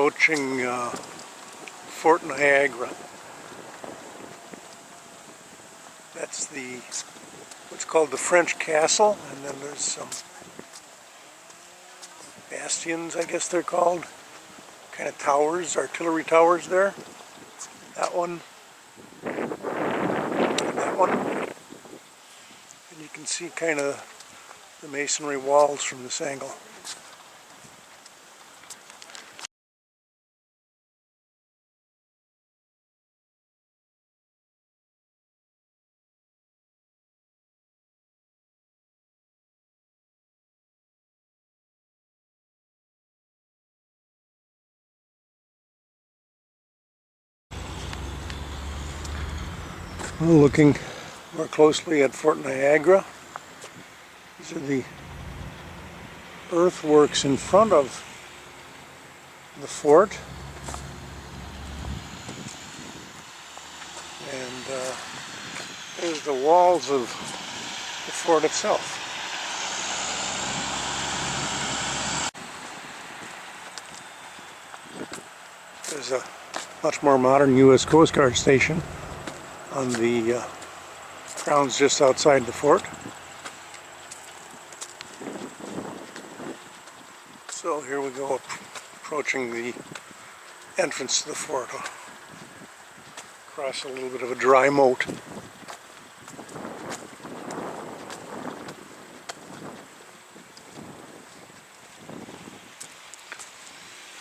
approaching Fort Niagara. That's what's called the French Castle, and then there's some bastions, I guess they're called, kind of towers, artillery towers there. That one, and that one, and you can see kind of the masonry walls from this angle. Well, looking more closely at Fort Niagara, these are the earthworks in front of the fort, and there's the walls of the fort itself. There's a much more modern U.S. Coast Guard station on the grounds just outside the fort. So here we go, approaching the entrance to the fort. Across a little bit of a dry moat. A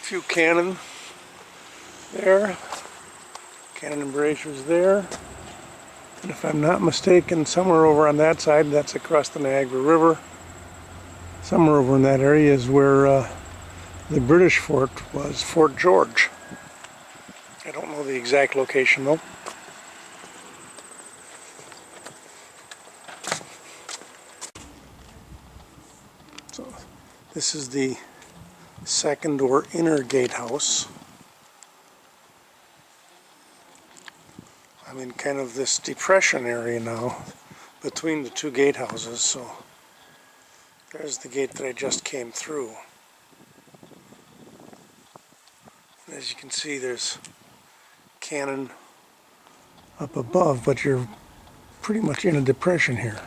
few cannon there, cannon embrasures there. And if I'm not mistaken, somewhere over on that side, that's across the Niagara River, somewhere over in that area is where the British fort was, Fort George. I don't know the exact location though. So this is the second or inner gatehouse. I'm in kind of this depression area now between the two gatehouses, so there's the gate that I just came through. And as you can see, there's cannon up above, but you're pretty much in a depression here.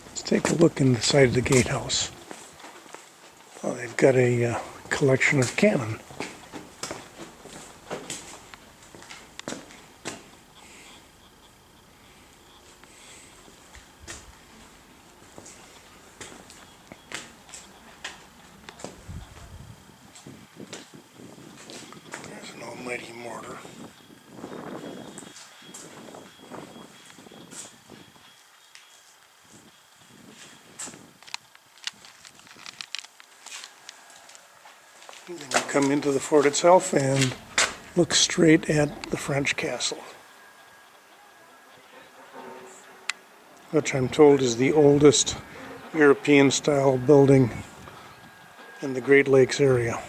Let's take a look in the side of the gatehouse. Oh, they've got a collection of cannon. There's an almighty mortar. And then you come into the fort itself and look straight at the French castle, which I'm told is the oldest European-style building in the Great Lakes area.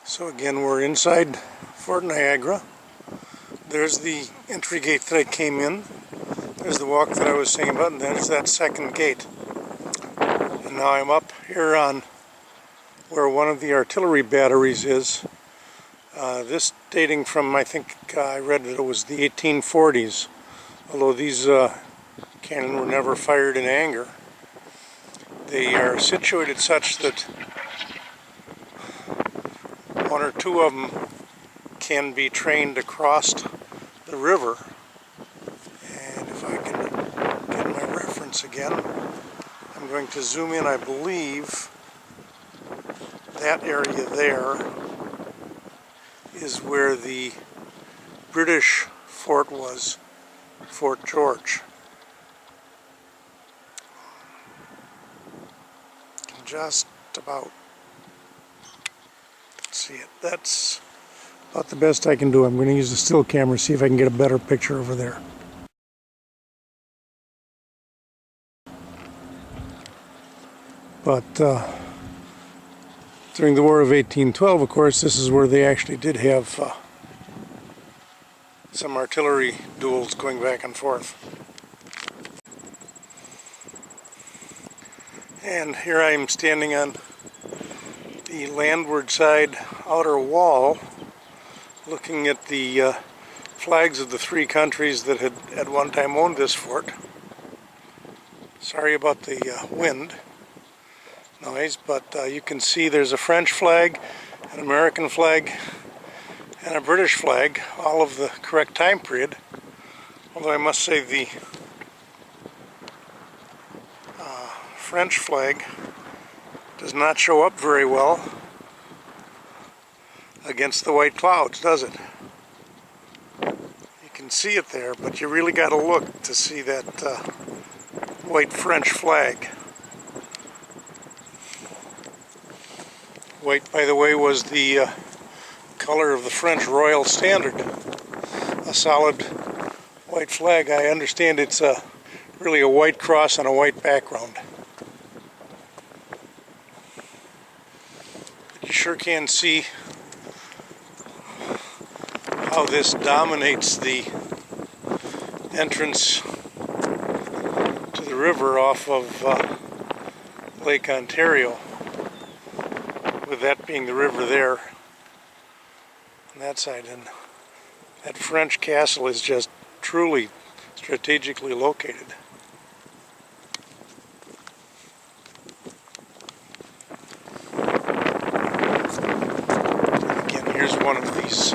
So again, we're inside Fort Niagara. There's the entry gate that I came in. There's the walk that I was saying about, and there's that second gate. And now I'm up here on where one of the artillery batteries is. This dating from, I think I read that it was the 1840s, although these cannon were never fired in anger. They are situated such that one or two of them can be trained across the river. And if I can get my reference again, I'm going to zoom in. I believe that area there is where the British fort was, Fort George. You can just about see it. That's about the best I can do. I'm going to use the still camera, see if I can get a better picture over there. But during the War of 1812, of course, this is where they actually did have some artillery duels going back and forth. And here I am standing on the landward side outer wall, looking at the flags of the three countries that had at one time owned this fort. Sorry about the wind noise, but you can see there's a French flag, an American flag, and a British flag, all of the correct time period. Although I must say the French flag does not show up very well against the white clouds, does it? You can see it there, but you really got to look to see that white French flag. White, by the way, was the color of the French Royal Standard, a solid white flag. I understand it's really a white cross on a white background. You sure can see how this dominates the entrance to the river off of Lake Ontario, with that being the river there on that side. And that French castle is just truly strategically located. Here's one of these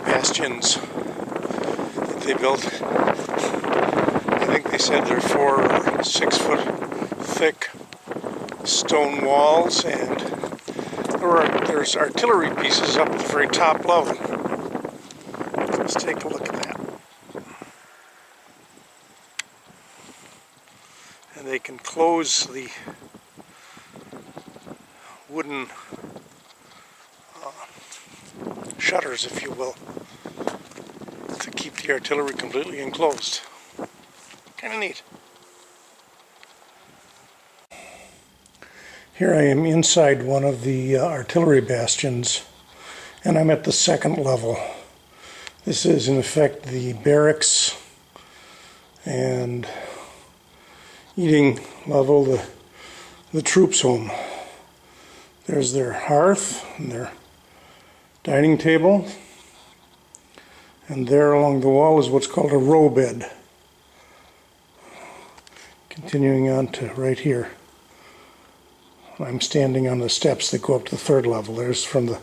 bastions that they built. I think they said they're 4 or 6 foot thick stone walls, and there's artillery pieces up at the very top level. Let's take a look at that. And they can close the wooden shutters, if you will, to keep the artillery completely enclosed. Kind of neat. Here I am inside one of the artillery bastions, and I'm at the second level. This is in effect the barracks and eating level, the troops' home. There's their hearth and their dining table, and there along the wall is what's called a row bed. Continuing on to right here. I'm standing on the steps that go up to the third level. There's from the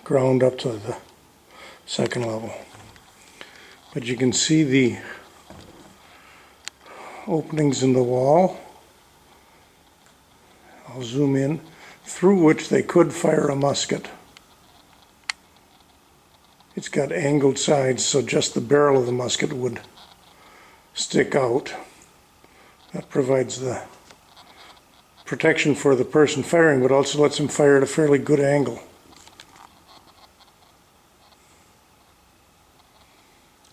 ground up to the second level. But you can see the openings in the wall. I'll zoom in, through which they could fire a musket. It's got angled sides, so just the barrel of the musket would stick out. That provides the protection for the person firing, but also lets him fire at a fairly good angle.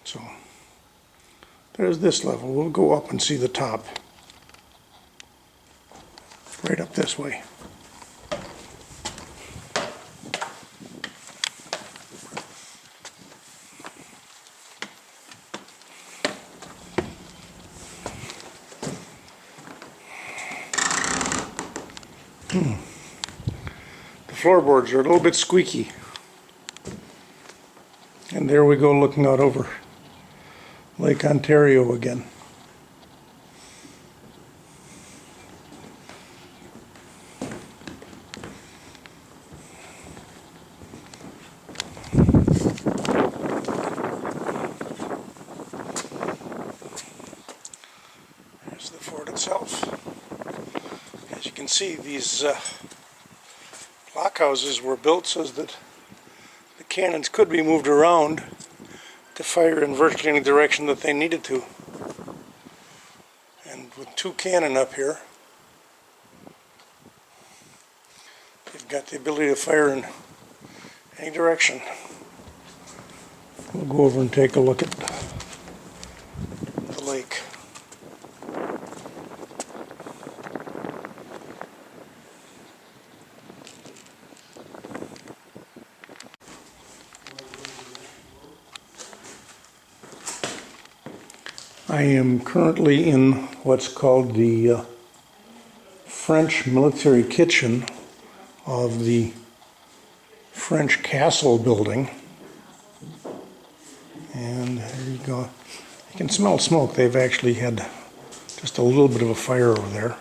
So there's this level. We'll go up and see the top. Right up this way. The floorboards are a little bit squeaky. And there we go, looking out over Lake Ontario again. There's the fort itself. As you can see, these blockhouses were built so that the cannons could be moved around to fire in virtually any direction that they needed to. And with 2 cannon up here, they've got the ability to fire in any direction. We'll go over and take a look at the lake. I am currently in what's called the French military kitchen of the French castle building. And there you go. You can smell smoke. They've actually had just a little bit of a fire over there.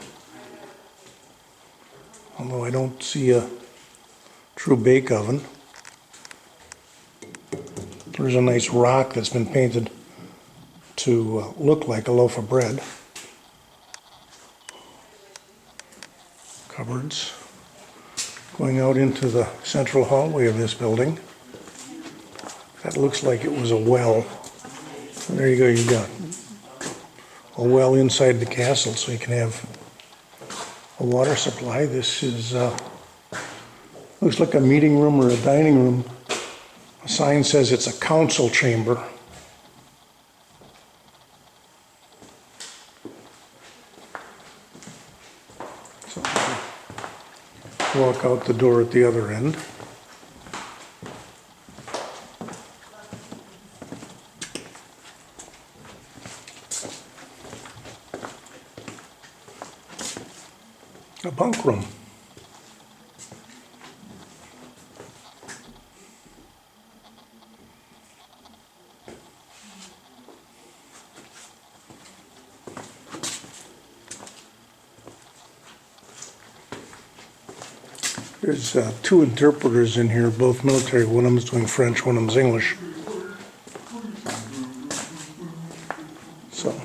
Although I don't see a true bake oven. There's a nice rock that's been painted to look like a loaf of bread. Cupboards going out into the central hallway of this building. That looks like it was a well. So there you go, you've got a well inside the castle so you can have a water supply. This is looks like a meeting room or a dining room. A sign says it's a council chamber. So walk out the door at the other end. A bunk room. There's two interpreters in here, both military. One of them's doing French, one of them's English. So,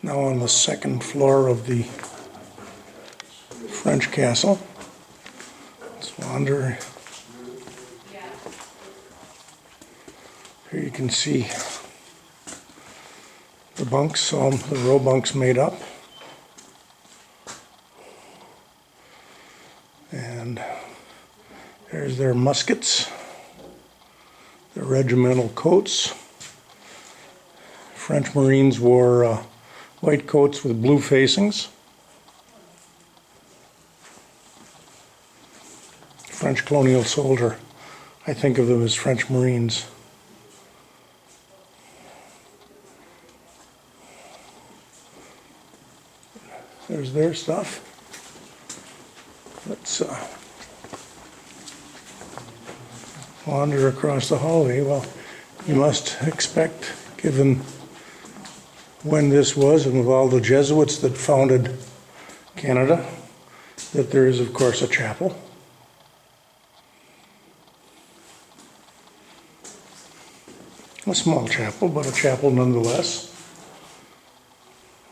now on the second floor of the French castle. Let's wander. Here you can see the bunks, all the row bunks made up. And there's their muskets, their regimental coats. French Marines wore white coats with blue facings. French colonial soldier, I think of them as French Marines. There's their stuff. Let's wander across the hallway. Well, you must expect, given when this was and with all the Jesuits that founded Canada, that there is, of course, a chapel. A small chapel, but a chapel nonetheless,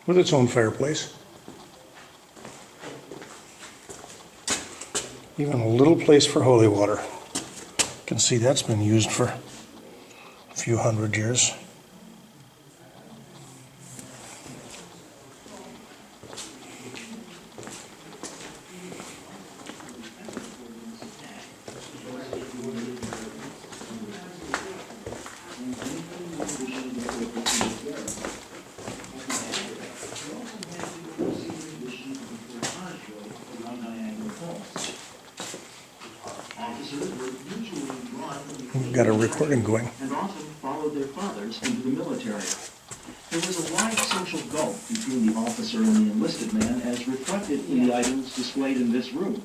with its own fireplace. Even a little place for holy water. You can see that's been used for a few hundred years. We've got a recording going. And often followed their fathers into the military. There was a wide social gulf between the officer and the enlisted man as reflected in the items displayed in this room.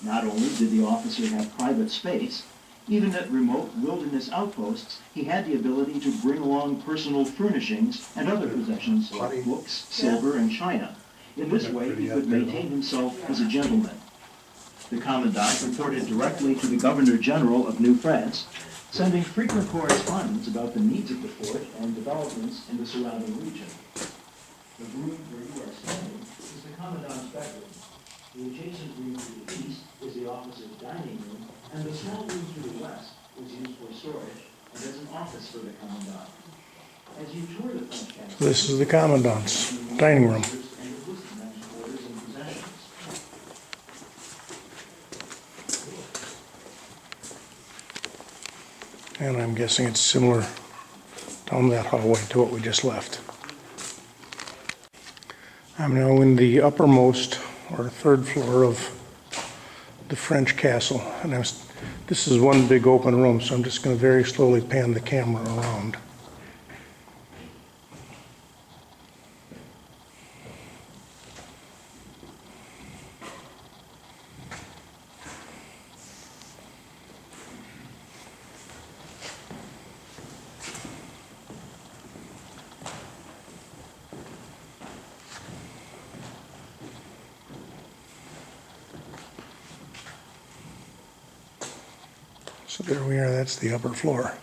Not only did the officer have private space, even at remote wilderness outposts, he had the ability to bring along personal furnishings and other possessions like books, silver, and china. In this way, he could maintain himself as a gentleman. The commandant reported directly to the Governor General of New France, sending frequent correspondence about the needs of the fort and developments in the surrounding region. The room where you are standing is the commandant's bedroom. The adjacent room to the east is the officer's dining room, and the small room to the west is used for storage and as an office for the commandant. As you tour the French castle, This is the commandant's dining room. and the lieutenant's quarters and possessions. And I'm guessing it's similar down that hallway to what we just left. I'm now in the uppermost or third floor of the French castle, and I'm This is one big open room, so I'm just going to very slowly pan the camera around. So there we are, that's the upper floor.